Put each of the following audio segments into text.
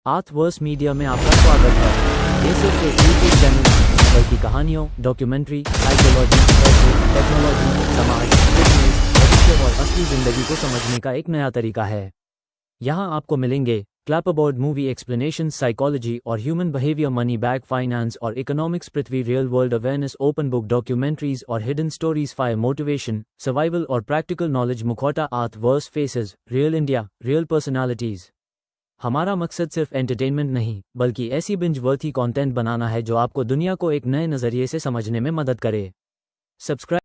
आर्थवर्स media में आपका स्वागत है। ये सिर्फ एक यूट्यूब चैनल नहीं, बल्कि कहानियों, डॉक्यूमेंट्री, साइकोलॉजी, टेक्नोलॉजी, समाज, बिजनेस, भविष्य और असली जिंदगी को समझने का एक नया तरीका है। यहाँ आपको मिलेंगे क्लैपबोर्ड मूवी एक्सप्लेनेशन, साइकोलॉजी और human behaviour, money back finance और economics, Prithvi real world awareness, open book documentaries और hidden stories, fire motivation, survival और प्रैक्टिकल नॉलेज, मुखौटा, Earthverse faces, real India, real personalities. हमारा मकसद सिर्फ एंटरटेनमेंट नहीं, बल्कि ऐसी बिंज वर्थी कंटेंट बनाना है जो आपको दुनिया को एक नए नजरिए से समझने में मदद करे। सब्सक्राइब।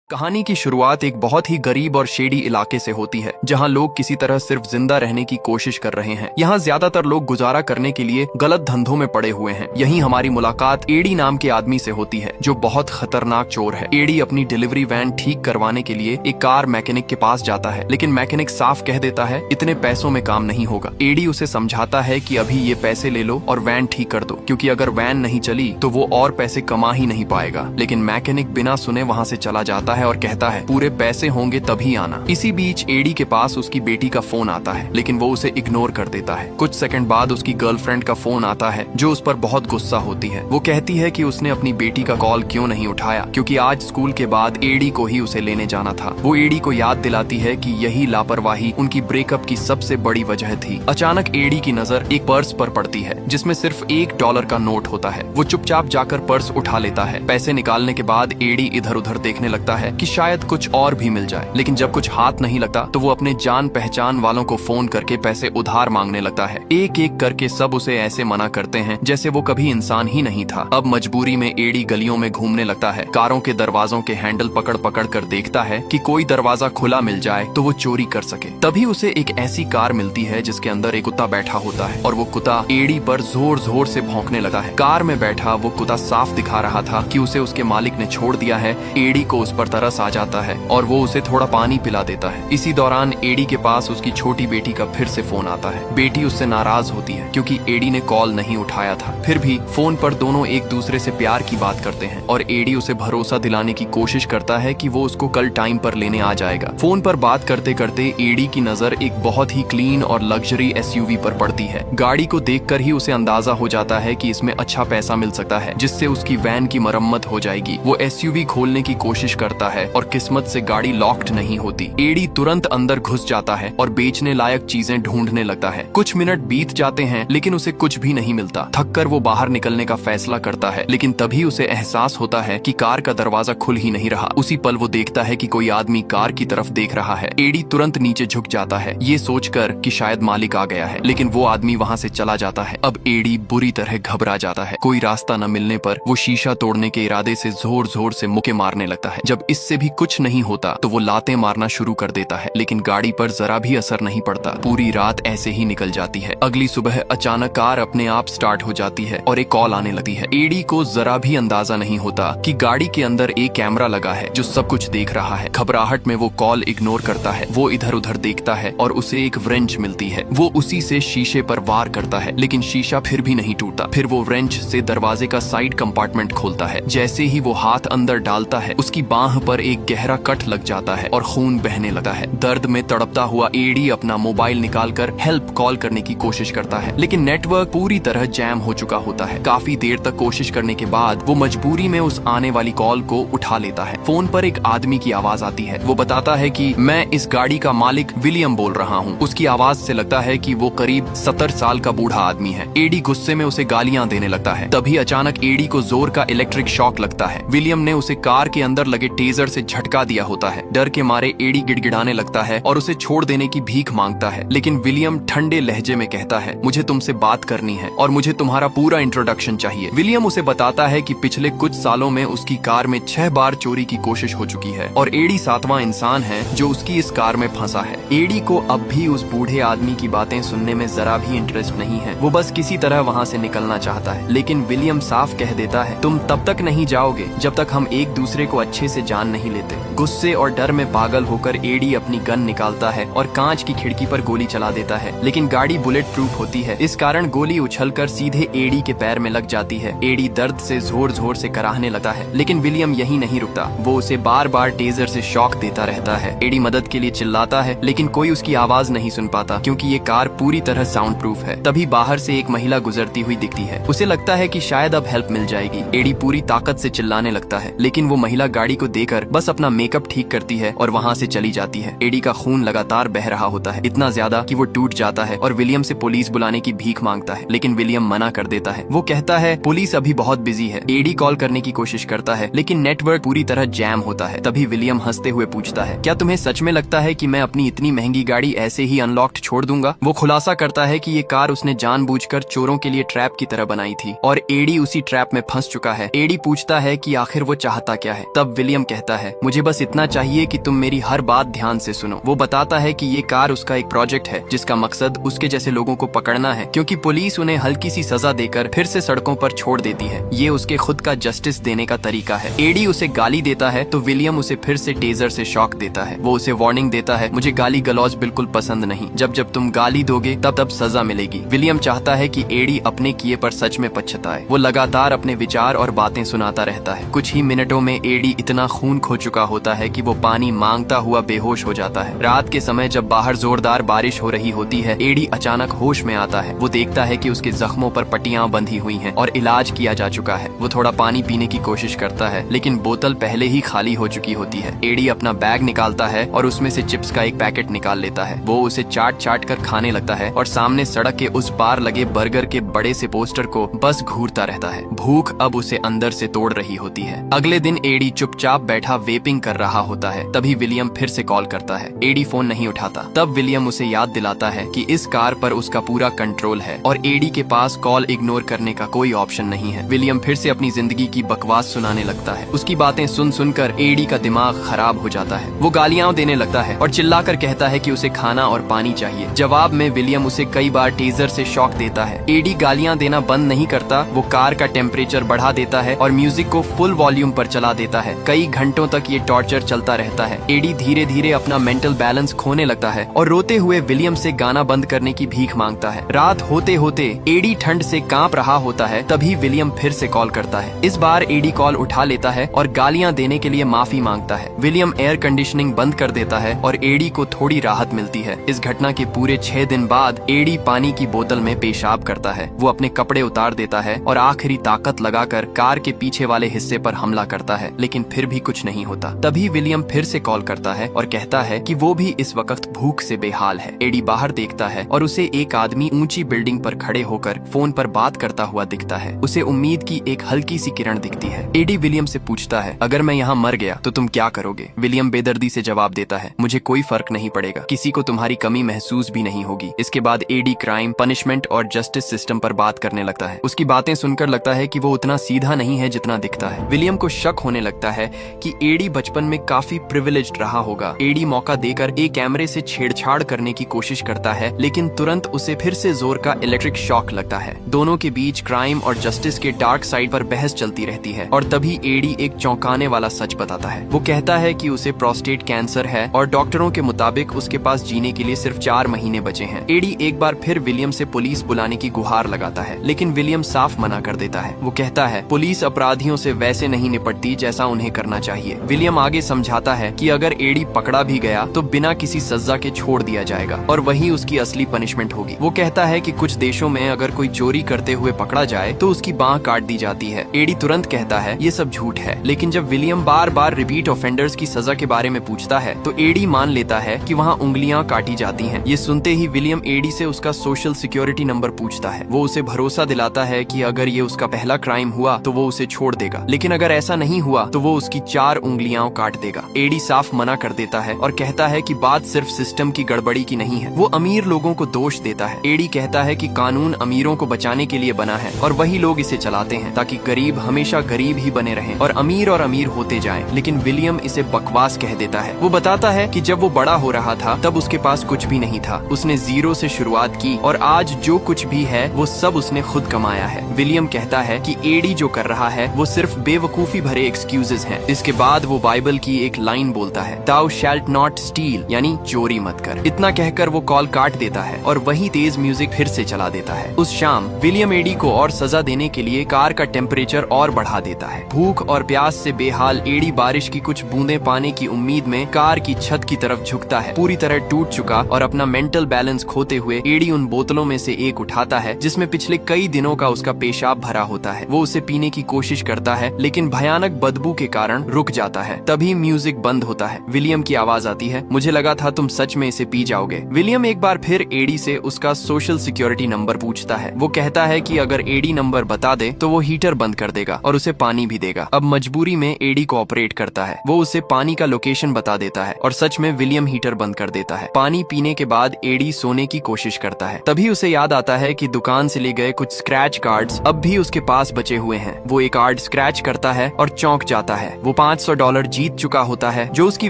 कहानी की शुरुआत एक बहुत ही गरीब और शेडी इलाके से होती है, जहां लोग किसी तरह सिर्फ जिंदा रहने की कोशिश कर रहे हैं। यहाँ ज्यादातर लोग गुजारा करने के लिए गलत धंधों में पड़े हुए हैं। यहीं हमारी मुलाकात एडी नाम के आदमी से होती है, जो बहुत खतरनाक चोर है। एडी अपनी डिलीवरी वैन ठीक करवाने के लिए एक कार मैकेनिक के पास जाता है, लेकिन मैकेनिक साफ कह देता है इतने पैसों में काम नहीं होगा। एडी उसे समझाता है कि अभी ये पैसे ले लो और वैन ठीक कर दो, क्योंकि अगर वैन नहीं चली तो वो और पैसे कमा ही नहीं पाएगा। लेकिन मैकेनिक बिना सुने वहाँ से चला जाता है और कहता है पूरे पैसे होंगे तभी आना। इसी बीच एडी के पास उसकी बेटी का फोन आता है, लेकिन वो उसे इग्नोर कर देता है। कुछ सेकंड बाद उसकी गर्लफ्रेंड का फोन आता है, जो उस पर बहुत गुस्सा होती है। वो कहती है कि उसने अपनी बेटी का कॉल क्यों नहीं उठाया, क्योंकि आज स्कूल के बाद एडी को ही उसे लेने जाना था। वो एडी को याद दिलाती है कि यही लापरवाही उनकी ब्रेकअप की सबसे बड़ी वजह थी। अचानक एडी की नजर एक पर्स पर पड़ती है, जिसमें सिर्फ $1 का नोट होता है। वो चुपचाप जाकर पर्स उठा लेता है। पैसे निकालने के बाद एडी इधर उधर देखने लगता है कि शायद कुछ और भी मिल जाए, लेकिन जब कुछ हाथ नहीं लगता तो वो अपने जान पहचान वालों को फोन करके पैसे उधार मांगने लगता है। एक एक करके सब उसे ऐसे मना करते हैं जैसे वो कभी इंसान ही नहीं था। अब मजबूरी में एडी गलियों में घूमने लगता है, कारों के दरवाजों के हैंडल पकड़ पकड़ कर देखता है कि कोई दरवाजा खुला मिल जाए तो वो चोरी कर सके। तभी उसे एक ऐसी कार मिलती है जिसके अंदर एक कुत्ता बैठा होता है, और वो कुत्ता एडी पर जोर जोर से भौंकने लगा है। कार में बैठा वो कुत्ता साफ दिखा रहा था कि उसे उसके मालिक ने छोड़ दिया है। एडी को उस पर तरस आ जाता है और वो उसे थोड़ा पानी पिला देता है। इसी दौरान एडी के पास उसकी छोटी बेटी का फिर से फोन आता है। बेटी उससे नाराज होती है क्योंकि एडी ने कॉल नहीं उठाया था। फिर भी फोन पर दोनों एक दूसरे से प्यार की बात करते हैं, और एडी उसे भरोसा दिलाने की कोशिश करता है कि वो उसको कल टाइम पर लेने आ जाएगा। फोन पर बात करते करते एडी की नजर एक बहुत ही क्लीन और लग्जरी एसयूवी पर पड़ती है। गाड़ी को देखकर ही उसे अंदाजा हो जाता है कि इसमें अच्छा पैसा मिल सकता है, जिससे उसकी वैन की मरम्मत हो जाएगी। वो एसयूवी खोलने की कोशिश करता है और किस्मत से गाड़ी लॉक्ड नहीं होती। एडी तुरंत अंदर घुस जाता है और बेचने लायक चीजें ढूंढने लगता है। कुछ मिनट बीत जाते हैं, लेकिन उसे कुछ भी नहीं मिलता। थककर वो बाहर निकलने का फैसला करता है, लेकिन तभी उसे एहसास होता है कि कार का दरवाजा खुल ही नहीं रहा। उसी पल वो देखता है कि कोई आदमी कार की तरफ देख रहा है। एडी तुरंत नीचे झुक जाता है, ये सोचकर कि शायद मालिक आ गया है, लेकिन वो आदमी वहाँ से चला जाता है। अब एडी बुरी तरह घबरा जाता है। कोई रास्ता न मिलने पर वो शीशा तोड़ने के इरादे से जोर जोर से मुक्के मारने लगता है। जब इससे भी कुछ नहीं होता तो वो लातें मारना शुरू कर देता है, लेकिन गाड़ी पर जरा भी असर नहीं पड़ता। पूरी रात ऐसे ही निकल जाती है। अगली सुबह अचानक कार अपने आप स्टार्ट हो जाती है और एक कॉल आने लगती है। एडी को जरा भी अंदाजा नहीं होता कि गाड़ी के अंदर एक कैमरा लगा है जो सब कुछ देख रहा है। घबराहट में वो कॉल इग्नोर करता है। वो इधर उधर देखता है और उसे एक व्रेंच मिलती है। वो उसी से शीशे पर वार करता है, लेकिन शीशा फिर भी नहीं टूटता। फिर वो व्रेंच से दरवाजे का साइड कंपार्टमेंट खोलता है। जैसे ही वो हाथ अंदर डालता है, उसकी बांह पर एक गहरा कट लग जाता है और खून बहने लगता है। दर्द में तड़पता हुआ एडी अपना मोबाइल निकालकर हेल्प कॉल करने की कोशिश करता है, लेकिन नेटवर्क पूरी तरह जैम हो चुका होता है। काफी देर तक कोशिश करने के बाद वो मजबूरी में उस आने वाली कॉल को उठा लेता है। फोन पर एक आदमी की आवाज आती है। वो बताता है कि मैं इस गाड़ी का मालिक विलियम बोल रहा हूँ। उसकी आवाज से लगता है कि वो करीब 70 साल का बूढ़ा आदमी है। एडी गुस्से में उसे गालियां देने लगता है। तभी अचानक एडी को जोर का इलेक्ट्रिक शॉक लगता है। विलियम ने उसे कार के अंदर लगे टेजर से झटका दिया होता है। डर के मारे एडी गिड़गिड़ाने लगता है और उसे छोड़ देने की भीख मांगता है, लेकिन विलियम ठंडे लहजे में कहता है मुझे तुमसे बात करनी है और मुझे तुम्हारा पूरा इंट्रोडक्शन चाहिए। विलियम उसे बताता है कि पिछले कुछ सालों में उसकी कार में 6 बार चोरी की कोशिश हो चुकी है और एडी 7वां इंसान है जो उसकी इस कार में फंसा है। एडी को अब भी उस बूढ़े आदमी की बातें सुनने में जरा भी इंटरेस्ट नहीं है। वो बस किसी तरह वहाँ से निकलना चाहता है, लेकिन विलियम साफ कह देता है तुम तब तक नहीं जाओगे जब तक हम एक दूसरे को अच्छे से जान जान नहीं लेते। गुस्से और डर में पागल होकर एडी अपनी गन निकालता है और कांच की खिड़की पर गोली चला देता है, लेकिन गाड़ी बुलेट प्रूफ होती है। इस कारण गोली उछलकर सीधे एडी के पैर में लग जाती है। एडी दर्द से जोर जोर से कराहने लगता है, लेकिन विलियम यही नहीं रुकता। वो उसे बार बार टेजर से शॉक देता रहता है। एडी मदद के लिए चिल्लाता है, लेकिन कोई उसकी आवाज नहीं सुन पाता क्योंकि ये कार पूरी तरह साउंड प्रूफ है। तभी बाहर से एक महिला गुजरती हुई दिखती है। उसे लगता है कि शायद अब हेल्प मिल जाएगी। एडी पूरी ताकत से चिल्लाने लगता है, लेकिन वो महिला गाड़ी को देकर बस अपना मेकअप ठीक करती है और वहाँ से चली जाती है। एडी का खून लगातार बह रहा होता है, इतना ज्यादा कि वो टूट जाता है और विलियम से पुलिस बुलाने की भीख मांगता है, लेकिन विलियम मना कर देता है। वो कहता है पुलिस अभी बहुत बिजी है। एडी कॉल करने की कोशिश करता है, लेकिन नेटवर्क पूरी तरह जैम होता है। तभी विलियम हंसते हुए पूछता है, क्या तुम्हें सच में लगता है कि मैं अपनी इतनी महंगी गाड़ी ऐसे ही अनलॉक्ड छोड़ दूंगा? वो खुलासा करता है कि ये कार उसने जानबूझकर चोरों के लिए ट्रैप की तरह बनाई थी और एडी उसी ट्रैप में फंस चुका है। एडी पूछता है कि आखिर वो चाहता क्या है। तब विलियम कहता है, मुझे बस इतना चाहिए कि तुम मेरी हर बात ध्यान से सुनो। वो बताता है कि ये कार उसका एक प्रोजेक्ट है जिसका मकसद उसके जैसे लोगों को पकड़ना है, क्योंकि पुलिस उन्हें हल्की सी सजा देकर फिर से सड़कों पर छोड़ देती है। ये उसके खुद का जस्टिस देने का तरीका है। एडी उसे गाली देता है तो विलियम उसे फिर से टेजर से शॉक देता है। वो उसे वार्निंग देता है, मुझे गाली गलौज बिल्कुल पसंद नहीं। जब जब तुम गाली दोगे तब तब सजा मिलेगी। विलियम चाहता है कि एडी अपने किए पर सच में पछताए। वो लगातार अपने विचार और बातें सुनाता रहता है। कुछ ही मिनटों में एडी इतना खून खो चुका होता है कि वो पानी मांगता हुआ बेहोश हो जाता है। रात के समय जब बाहर जोरदार बारिश हो रही होती है, एडी अचानक होश में आता है। वो देखता है कि उसके जख्मों पर पट्टियां बंधी हुई हैं और इलाज किया जा चुका है। वो थोड़ा पानी पीने की कोशिश करता है, लेकिन बोतल पहले ही खाली हो चुकी होती है। एडी अपना बैग निकालता है और उसमें से चिप्स का एक पैकेट निकाल लेता है। वो उसे चाट चाट कर खाने लगता है और सामने सड़क के उस पार लगे बर्गर के बड़े से पोस्टर को बस घूरता रहता है। भूख अब उसे अंदर से तोड़ रही होती है। अगले दिन एडी चुपचाप बैठा वेपिंग कर रहा होता है। तभी विलियम फिर से कॉल करता है। एडी फोन नहीं उठाता। तब विलियम उसे याद दिलाता है कि इस कार पर उसका पूरा कंट्रोल है और एडी के पास कॉल इग्नोर करने का कोई ऑप्शन नहीं है। विलियम फिर से अपनी जिंदगी की बकवास सुनाने लगता है। उसकी बातें सुन सुनकर एडी का दिमाग खराब हो जाता है। वो गालियां देने लगता है और चिल्लाकर कहता है कि उसे खाना और पानी चाहिए। जवाब में विलियम उसे कई बार टेजर से शॉक देता है। एडी गालियां देना बंद नहीं करता। वो कार का टेम्परेचर बढ़ा देता है और म्यूजिक को फुल वॉल्यूम पर चला देता है। कई घंटों तक ये टॉर्चर चलता रहता है। एडी धीरे धीरे अपना मेंटल बैलेंस खोने लगता है और रोते हुए विलियम से गाना बंद करने की भीख मांगता है। रात होते होते एडी ठंड से कांप रहा होता है। तभी विलियम फिर से कॉल करता है। इस बार एडी कॉल उठा लेता है और गालियां देने के लिए माफी मांगता है। विलियम एयर कंडीशनिंग बंद कर देता है और एडी को थोड़ी राहत मिलती है। इस घटना के पूरे 6 दिन बाद एडी पानी की बोतल में पेशाब करता है। वो अपने कपड़े उतार देता है और आखिरी ताकत लगाकर कार के पीछे वाले हिस्से पर हमला करता है, लेकिन फिर भी कुछ नहीं होता। तभी विलियम फिर से कॉल करता है और कहता है कि वो भी इस वक्त भूख से बेहाल है। एडी बाहर देखता है और उसे एक आदमी ऊंची बिल्डिंग पर खड़े होकर फोन पर बात करता हुआ दिखता है। उसे उम्मीद की एक हल्की सी किरण दिखती है। एडी विलियम से पूछता है, अगर मैं यहाँ मर गया तो तुम क्या करोगे? विलियम बेदर्दी से जवाब देता है, मुझे कोई फर्क नहीं पड़ेगा, किसी को तुम्हारी कमी महसूस भी नहीं होगी। इसके बाद एडी क्राइम, पनिशमेंट और जस्टिस सिस्टम पर बात करने लगता है। उसकी बातें सुनकर लगता है कि वो उतना सीधा नहीं है जितना दिखता है। विलियम को शक होने लगता है कि एडी बचपन में काफी प्रिविलेज्ड रहा होगा। एडी मौका देकर एक कैमरे से छेड़छाड़ करने की कोशिश करता है, लेकिन तुरंत उसे फिर से जोर का इलेक्ट्रिक शॉक लगता है। दोनों के बीच क्राइम और जस्टिस के डार्क साइड पर बहस चलती रहती है और तभी एडी एक चौंकाने वाला सच बताता है। वो कहता है कि उसे प्रोस्टेट कैंसर है और डॉक्टरों के मुताबिक उसके पास जीने के लिए सिर्फ 4 महीने बचे हैं। एडी एक बार फिर विलियम से पुलिस बुलाने की गुहार लगाता है, लेकिन विलियम साफ मना कर देता है। वो कहता है पुलिस अपराधियों से वैसे नहीं निपटती जैसा उन्हें करना चाहिए। विलियम आगे समझाता है कि अगर एडी पकड़ा भी गया तो बिना किसी सजा के छोड़ दिया जाएगा और वही उसकी असली पनिशमेंट होगी। वो कहता है कि कुछ देशों में अगर कोई चोरी करते हुए पकड़ा जाए तो उसकी बांह काट दी जाती है। एडी तुरंत कहता है ये सब झूठ है, लेकिन जब विलियम बार बार रिपीट ऑफेंडर्स की सजा के बारे में पूछता है तो एडी मान लेता है कि वहाँ उंगलियां काटी जाती हैं। ये सुनते ही विलियम एडी से उसका सोशल सिक्योरिटी नंबर पूछता है। वो उसे भरोसा दिलाता है कि अगर ये उसका पहला क्राइम हुआ तो वो उसे छोड़ देगा, लेकिन अगर ऐसा नहीं हुआ तो वो उसकी 4 उंगलियां काट देगा। एडी साफ मना कर देता है और कहता है कि बात सिर्फ सिस्टम की गड़बड़ी की नहीं है। वो अमीर लोगों को दोष देता है। एडी कहता है कि कानून अमीरों को बचाने के लिए बना है और वही लोग इसे चलाते हैं ताकि गरीब हमेशा गरीब ही बने रहें और अमीर होते जाएं। लेकिन विलियम इसे बकवास कह देता है। वो बताता है कि जब वो बड़ा हो रहा था तब उसके पास कुछ भी नहीं था। उसने 0 से शुरुआत की और आज जो कुछ भी है वो सब उसने खुद कमाया है। विलियम कहता है कि एडी जो कर रहा है वो सिर्फ बेवकूफी भरे एक्सक्यूजेस हैं। इसके उसके बाद वो बाइबल की एक लाइन बोलता है, Thou shalt not steal, यानी चोरी मत कर। इतना कहकर वो कॉल काट देता है और वही तेज म्यूजिक फिर से चला देता है। उस शाम विलियम एडी को और सजा देने के लिए कार का टेम्परेचर और बढ़ा देता है। भूख और प्यास से बेहाल एडी बारिश की कुछ बूंदें पाने की उम्मीद में कार की छत की तरफ झुकता है। पूरी तरह टूट चुका और अपना मेंटल बैलेंस खोते हुए एडी उन बोतलों में से एक उठाता है जिसमें पिछले कई दिनों का उसका पेशाब भरा होता है। वो उसे पीने की कोशिश करता है लेकिन भयानक बदबू के कारण रुक जाता है। तभी म्यूजिक बंद होता है। विलियम की आवाज आती है, मुझे लगा था तुम सच में इसे पी जाओगे। विलियम एक बार फिर एडी से उसका सोशल सिक्योरिटी नंबर पूछता है। वो कहता है कि अगर एडी नंबर बता दे तो वो हीटर बंद कर देगा और उसे पानी भी देगा। अब मजबूरी में एडी कोऑपरेट करता है। वो उसे पानी का लोकेशन बता देता है और सच में विलियम हीटर बंद कर देता है। पानी पीने के बाद एडी सोने की कोशिश करता है। तभी उसे याद आता है कि दुकान से ले गए कुछ स्क्रैच कार्ड्स अब भी उसके पास बचे हुए हैं। वो एक कार्ड स्क्रैच करता है और चौंक जाता है। वो $500 जीत चुका होता है जो उसकी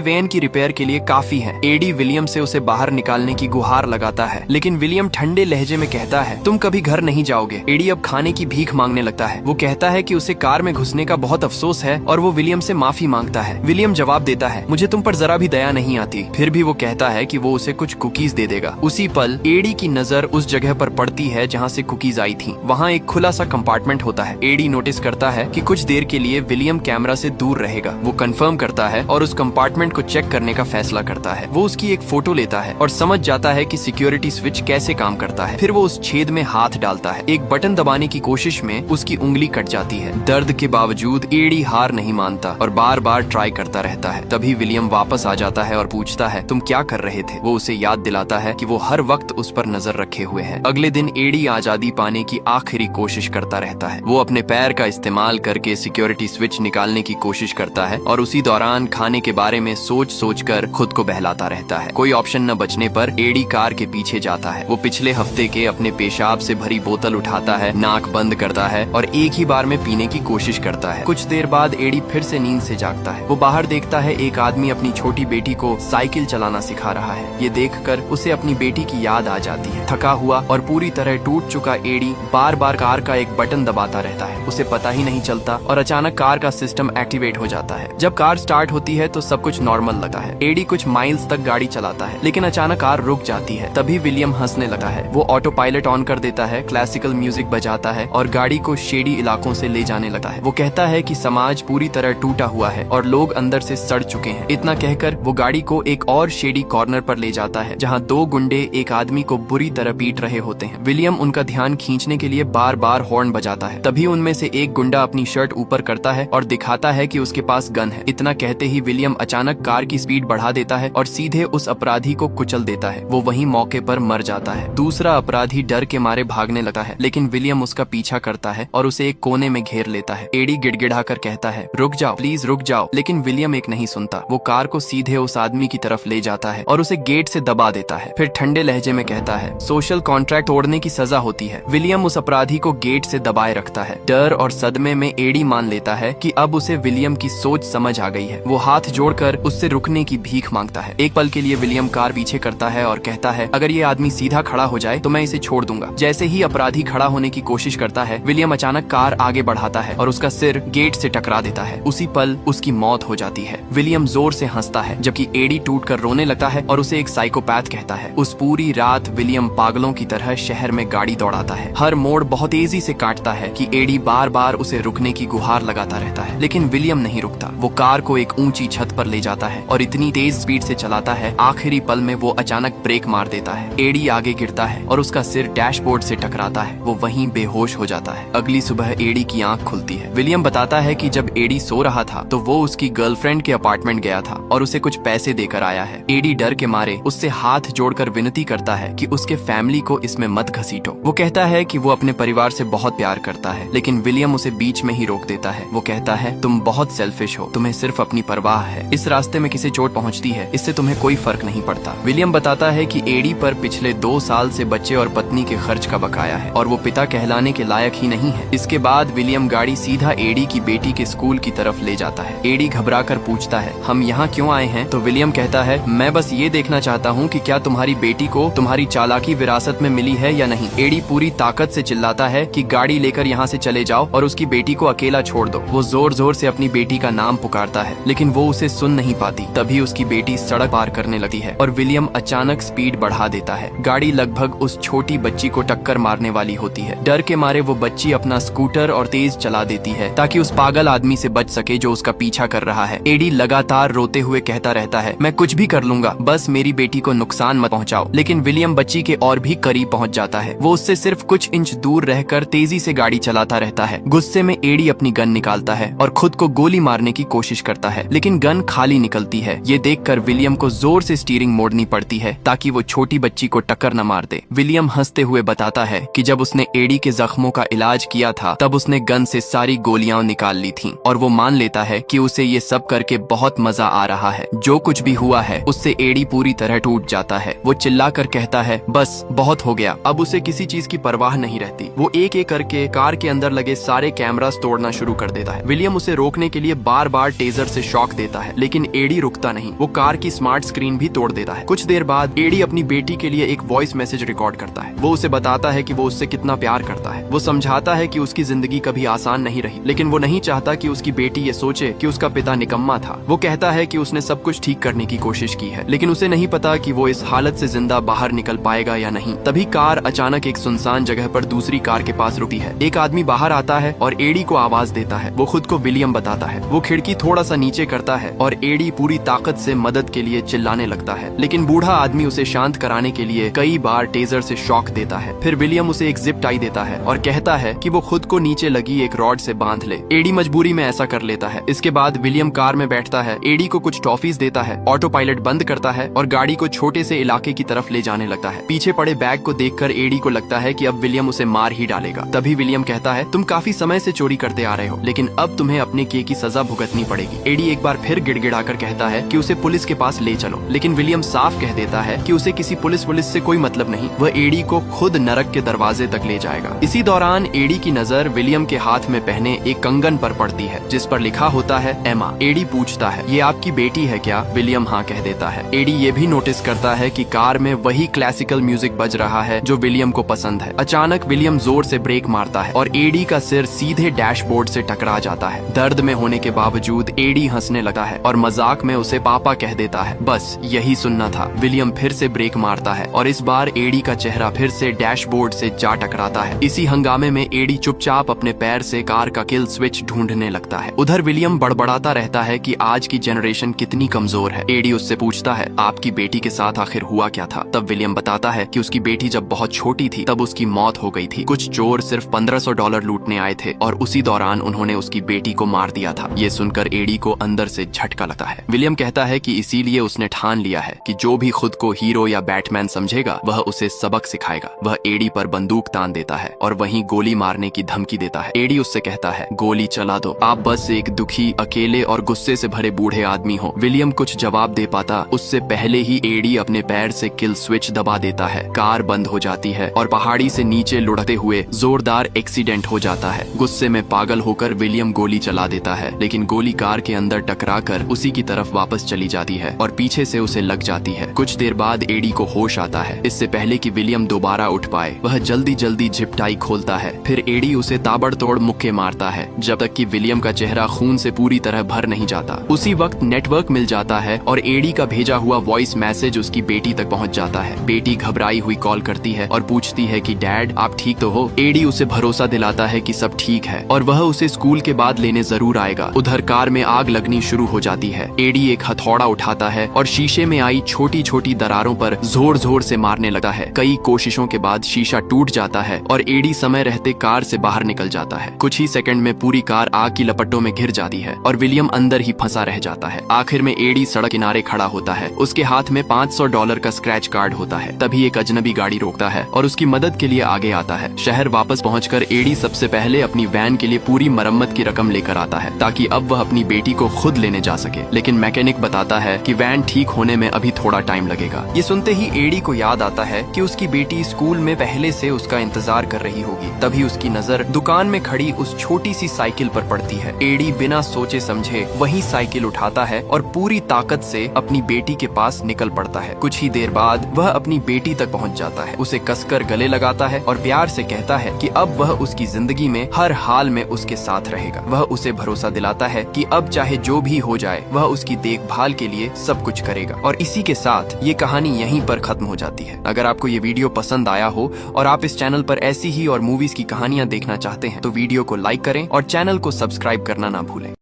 वैन की रिपेयर के लिए काफी है। एडी विलियम से उसे बाहर निकालने की गुहार लगाता है लेकिन विलियम ठंडे लहजे में कहता है, तुम कभी घर नहीं जाओगे। एडी अब खाने की भीख मांगने लगता है। वो कहता है कि उसे कार में घुसने का बहुत अफसोस है और वो विलियम से माफी मांगता है। विलियम जवाब देता है, मुझे तुम पर जरा भी दया नहीं आती। फिर भी वो कहता है कि वो उसे कुछ कुकीज दे देगा। उसी पल एडी की नजर उस जगह पर पड़ती है जहाँ से कुकीज आई थी। वहाँ एक खुला सा कंपार्टमेंट होता है। एडी नोटिस करता है कि कुछ देर के लिए विलियम कैमरा से दूर रहेगा। वो कंफर्म करता है और उस कंपार्टमेंट को चेक करने का फैसला करता है। वो उसकी एक फोटो लेता है और समझ जाता है कि सिक्योरिटी स्विच कैसे काम करता है। फिर वो उस छेद में हाथ डालता है। एक बटन दबाने की कोशिश में उसकी उंगली कट जाती है। दर्द के बावजूद एडी हार नहीं मानता और बार बार ट्राई करता रहता है। तभी विलियम वापस आ जाता है और पूछता है, तुम क्या कर रहे थे? वो उसे याद दिलाता है कि वो हर वक्त उस पर नजर रखे हुए है। अगले दिन एडी आजादी पाने की आखिरी कोशिश करता रहता है। वो अपने पैर का इस्तेमाल करके सिक्योरिटी स्विच निकालने की कोशिश करता है और उसी दौरान खाने के बारे में सोच कर खुद को बहलाता रहता है। कोई ऑप्शन न बचने पर एडी कार के पीछे जाता है। वो पिछले हफ्ते के अपने पेशाब से भरी बोतल उठाता है, नाक बंद करता है और एक ही बार में पीने की कोशिश करता है। कुछ देर बाद एडी फिर से नींद से जागता है। वो बाहर देखता है एक आदमी अपनी छोटी बेटी को साइकिल चलाना सिखा रहा है। ये देखकर उसे अपनी बेटी की याद आ जाती है। थका हुआ और पूरी तरह टूट चुका एडी बार बार कार का एक बटन दबाता रहता है। उसे पता ही नहीं चलता और अचानक कार का सिस्टम एक्टिवेट हो जाता है। जब कार स्टार्ट होती है तो सब कुछ नॉर्मल लगता है। एडी कुछ माइल्स तक गाड़ी चलाता है लेकिन अचानक कार रुक जाती है। तभी विलियम हंसने लगता है। वो ऑटो पायलट ऑन कर देता है, क्लासिकल म्यूजिक बजाता है और गाड़ी को शेडी इलाकों से ले जाने लगता है। वो कहता है कि समाज पूरी तरह टूटा हुआ है और लोग अंदर से सड़ चुके हैं। इतना कहकर वो गाड़ी को एक और शेडी कॉर्नर पर ले जाता है जहाँ दो गुंडे एक आदमी को बुरी तरह पीट रहे होते हैं। विलियम उनका ध्यान खींचने के लिए बार बार हॉर्न बजाता है। तभी उनमें से एक गुंडा अपनी शर्ट ऊपर करता है और दिखाता है कि उसके पास गन है। इतना कहते ही विलियम अचानक कार की स्पीड बढ़ा देता है और सीधे उस अपराधी को कुचल देता है। वो वहीं मौके पर मर जाता है। दूसरा अपराधी डर के मारे भागने लगता है लेकिन विलियम उसका पीछा करता है और उसे एक कोने में घेर लेता है। एडी गिड़गिड़ाकर कहता है, रुक जाओ, प्लीज रुक जाओ, लेकिन विलियम एक नहीं सुनता। वो कार को सीधे उस आदमी की तरफ ले जाता है और उसे गेट से दबा देता है। फिर ठंडे लहजे में कहता है, सोशल कॉन्ट्रैक्ट तोड़ने की सजा होती है। विलियम उस अपराधी को गेट से दबाए रखता है। डर और सदमे में एडी मान लेता है कि अब उसे विलियम की सोच समझ आ गई है। वो हाथ जोड़कर उससे रुकने की भीख मांगता है। एक पल के लिए विलियम कार पीछे करता है और कहता है, अगर ये आदमी सीधा खड़ा हो जाए तो मैं इसे छोड़ दूंगा। जैसे ही अपराधी खड़ा होने की कोशिश करता है, विलियम अचानक कार आगे बढ़ाता है और उसका सिर गेट से टकरा देता है। उसी पल उसकी मौत हो जाती है। विलियम जोर से हंसता है जबकि एडी टूटकर रोने लगता है और उसे एक साइकोपैथ कहता है। उस पूरी रात विलियम पागलों की तरह शहर में गाड़ी दौड़ाता है। हर मोड़ बहुत तेजी से काटता है कि एडी बार बार उसे रुकने की गुहार लगाता रहता है लेकिन विलियम नहीं रुकता। वो कार को एक ऊंची छत पर ले जाता है और इतनी तेज स्पीड से चलाता है, आखिरी पल में वो अचानक ब्रेक मार देता है। एडी आगे गिरता है और उसका सिर डैशबोर्ड से टकराता है। वो वहीं बेहोश हो जाता है। अगली सुबह एडी की आंख खुलती है। विलियम बताता है कि जब एडी सो रहा था तो वो उसकी गर्लफ्रेंड के अपार्टमेंट गया था और उसे कुछ पैसे देकर आया है। एडी डर के मारे उससे हाथ जोड़कर विनती करता है कि उसके फैमिली को इसमें मत घसीटो। वो कहता है कि वो अपने परिवार से बहुत प्यार करता है लेकिन विलियम उसे बीच में ही रोक देता है। वो कहता है, तुम बहुत सेल्फिश हो, तुम्हें सिर्फ अपनी परवाह है। इस रास्ते में किसी चोट पहुंचती है, इससे तुम्हें कोई फर्क नहीं पड़ता। विलियम बताता है कि एडी पर पिछले 2 साल से बच्चे और पत्नी के खर्च का बकाया है और वो पिता कहलाने के लायक ही नहीं है। इसके बाद विलियम गाड़ी सीधा एडी की बेटी के स्कूल की तरफ ले जाता है। एडी घबराकर पूछता है, हम यहाँ क्यों आए हैं? तो विलियम कहता है, मैं बस ये देखना चाहता हूँ कि क्या तुम्हारी बेटी को तुम्हारी चालाकी विरासत में मिली है या नहीं। एडी पूरी ताकत से चिल्लाता है कि गाड़ी लेकर यहाँ से चले जाओ और उसकी बेटी को अकेला छोड़ दो। वो जोर जोर से अपनी बेटी का नाम पुकारता है, लेकिन वो उसे सुन नहीं पाती। तभी उसकी बेटी सड़क पार करने लगती है और विलियम अचानक स्पीड बढ़ा देता है। गाड़ी लगभग उस छोटी बच्ची को टक्कर मारने वाली होती है। डर के मारे वो बच्ची अपना स्कूटर और तेज चला देती है ताकि उस पागल आदमी से बच सके जो उसका पीछा कर रहा है। एडी लगातार रोते हुए कहता रहता है, मैं कुछ भी कर लूंगा, बस मेरी बेटी को नुकसान मत पहुंचाओ। लेकिन विलियम बच्ची के और भी करीब पहुंच जाता है। वो उससे सिर्फ कुछ इंच दूर रहकर तेजी से गाड़ी चलाता रहता है। गुस्से में एडी अपनी गन निकालता है और खुद को गोली मारने की कोशिश करता है, लेकिन गन खाली निकलती है। ये देखकर विलियम को जोर से स्टीयरिंग मोड़नी पड़ती है ताकि वो छोटी बच्ची को टक्कर न मार दे। विलियम हंसते हुए बताता है कि जब उसने एडी के जख्मों का इलाज किया था तब उसने गन से सारी गोलियां निकाल ली थीं, और वो मान लेता है कि उसे ये सब करके बहुत मजा आ रहा है। जो कुछ भी हुआ है उससे एडी पूरी तरह टूट जाता है। वो चिल्लाकर कहता है, बस बहुत हो गया। अब उसे किसी चीज की परवाह नहीं रहती। वो एक एक करके कार के अंदर लगे सारे कैमरास तोड़ना शुरू कर देता है। विलियम उसे रोकने के लिए बार बार टेजर से शॉक देता है, लेकिन एडी रुकता नहीं। वो कार की स्मार्ट स्क्रीन भी तोड़ देता है। कुछ देर बाद एडी अपनी बेटी के लिए एक वॉइस मैसेज रिकॉर्ड करता है। वो उसे बताता है कि वो उससे कितना प्यार करता है। वो समझाता है कि उसकी जिंदगी कभी आसान नहीं रही, लेकिन वो नहीं चाहता कि उसकी बेटी ये सोचे कि उसका पिता निकम्मा था। वो कहता है कि उसने सब कुछ ठीक करने की कोशिश की है, लेकिन उसे नहीं पता कि वो इस हालत से जिंदा बाहर निकल पाएगा या नहीं। तभी कार अचानक एक सुनसान जगह पर दूसरी कार के पास रुकती है। एक आदमी बाहर आता है और एडी को आवाज देता है। वो खुद को विलियम बताता है। वो खिड़की थोड़ा सा नीचे करता है और एडी पूरी ताकत से मदद के लिए चिल्लाने लगता है, लेकिन बूढ़ा आदमी उसे शांत कराने के लिए कई बार टेजर से शॉक देता है। फिर विलियम उसे एक जिप टाई देता है और कहता है कि वो खुद को नीचे लगी एक रॉड से बांध ले। एडी मजबूरी में ऐसा कर लेता है। इसके बाद विलियम कार में बैठता है, एडी को कुछ टॉफीज देता है, ऑटो पायलट बंद करता है और गाड़ी को छोटे से इलाके की तरफ ले जाने लगता है। पीछे पड़े बैग को देखकर एडी को लगता है कि अब विलियम उसे मार ही डालेगा। तभी विलियम कहता है, तुम काफी समय से चोरी करते आ रहे हो, लेकिन अब तुम्हें अपने किए की सजा भुगतनी पड़ेगी। एडी एक बार फिर गिड़गिड़ाकर कहता है कि उसे पुलिस के पास ले चलो, लेकिन विलियम साफ कह देता है कि उसे किसी पुलिस से कोई मतलब नहीं। वह एडी को खुद नरक के दरवाजे तक ले जाएगा। इसी दौरान एडी की नजर विलियम के हाथ में पहने एक कंगन पर पड़ती है जिस पर लिखा होता है एमा। एडी पूछता है, ये आपकी बेटी है क्या? विलियम हाँ कह देता है। एडी ये भी नोटिस करता है कि कार में वही क्लासिकल म्यूजिक बज रहा है जो विलियम को पसंद है। अचानक विलियम जोर से ब्रेक मारता है और एडी का सिर सीधे डैशबोर्ड से टकरा जाता है। दर्द में होने के बावजूद एडी हंसने लगता है और मजाक में उसे पापा कह देता है। बस यही सुनना था। विलियम फिर से ब्रेक मारता है और इस बार एडी का चेहरा फिर से डैशबोर्ड से जा टकराता है। इसी हंगामे में एडी चुपचाप अपने पैर से कार का किल स्विच ढूंढने लगता है। उधर विलियम बड़बड़ाता रहता है कि आज की जनरेशन कितनी कमजोर है। एडी उससे पूछता है, आपकी बेटी के साथ आखिर हुआ क्या था? तब विलियम बताता है कि उसकी बेटी जब बहुत छोटी थी तब उसकी मौत हो गई थी। कुछ चोर सिर्फ $1500 लूटने आए थे और उसी दौरान उन्होंने उसकी बेटी को मार दिया था। ये सुनकर एडी को अंदर से झटका लगता है। विलियम कहता है कि इसीलिए उसने ठान लिया है कि जो भी खुद को हीरो या बैटमैन समझेगा वह उसे सबक सिखाएगा। वह एडी पर बंदूक तान देता है और वहीं गोली मारने की धमकी देता है। एडी उससे कहता है, गोली चला दो, आप बस एक दुखी, अकेले और गुस्से से भरे बूढ़े आदमी हो। विलियम कुछ जवाब दे पाता उससे पहले ही एडी अपने पैर से किल स्विच दबा देता है। कार बंद हो जाती है और पहाड़ी से नीचे लुढ़कते हुए जोरदार एक्सीडेंट हो जाता है। गुस्से में पागल होकर विलियम गोली चला देता है, लेकिन गोली कार के अंदर टकराकर उसी की तरफ वापस चली जाती है और पीछे से उसे लग जाती है। कुछ देर बाद एडी को होश आता है। इससे पहले कि विलियम दोबारा उठ पाए वह जल्दी जल्दी जिप टाई खोलता है। फिर एडी उसे ताबड़तोड़ मुक्के मारता है जब तक कि विलियम का चेहरा खून से पूरी तरह भर नहीं जाता। उसी वक्त नेटवर्क मिल जाता है और एडी का भेजा हुआ वॉइस मैसेज उसकी बेटी तक पहुंच जाता है। बेटी घबराई हुई कॉल करती है और पूछती है कि डैड आप ठीक तो हो? एडी उसे भरोसा दिलाता है कि सब ठीक है और वह उसे स्कूल के बाद लेने जरूर आएगा। उधर कार में आग लगनी शुरू हो जाती है। एडी एक हथौड़ा उठाता है और शीशे में आई छोटी छोटी दरारों पर जोर जोर से मारने लगा है। कई कोशिशों के बाद शीशा टूट जाता है और एडी समय रहते कार से बाहर निकल जाता है। कुछ ही सेकंड में पूरी कार आग की लपटों में घिर जाती है और विलियम अंदर ही फंसा रह जाता है। आखिर में एडी सड़क किनारे खड़ा होता है। उसके हाथ में $500 का स्क्रैच कार्ड होता है। तभी एक अजनबी गाड़ी रोकता है और उसकी मदद के लिए आगे आता है। शहर वापस पहुंचकर एडी सबसे पहले अपनी वैन के लिए पूरी मरम्मत की रकम लेकर आता है ताकि अब वह अपनी बेटी को खुद लेने जा सके, लेकिन मैकेनिक बताता है कि वैन ठीक होने में अभी थोड़ा टाइम लगेगा। ये सुनते ही एडी को याद आता है कि उसकी बेटी स्कूल में पहले से उसका इंतजार कर रही होगी। तभी उसकी नजर दुकान में खड़ी उस छोटी सी साइकिल पर पड़ती है। एडी बिना सोचे समझे वही साइकिल उठाता है और पूरी ताकत से अपनी बेटी के पास निकल पड़ता है। कुछ ही देर बाद वह अपनी बेटी तक पहुंच जाता है, उसे कसकर गले लगाता है और प्यार से कहता है कि अब वह उसकी जिंदगी में हर हाल में उसके साथ रहेगा। वह उसे भरोसा दिलाता बताता है कि अब चाहे जो भी हो जाए वह उसकी देखभाल के लिए सब कुछ करेगा। और इसी के साथ ये कहानी यहीं पर खत्म हो जाती है। अगर आपको ये वीडियो पसंद आया हो और आप इस चैनल पर ऐसी ही और मूवीज की कहानियां देखना चाहते हैं तो वीडियो को लाइक करें और चैनल को सब्सक्राइब करना ना भूलें।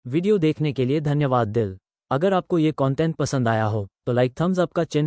वीडियो देखने के लिए धन्यवाद दिल। अगर आपको ये कंटेंट पसंद आया हो तो लाइक थम्स अप का चिन्ह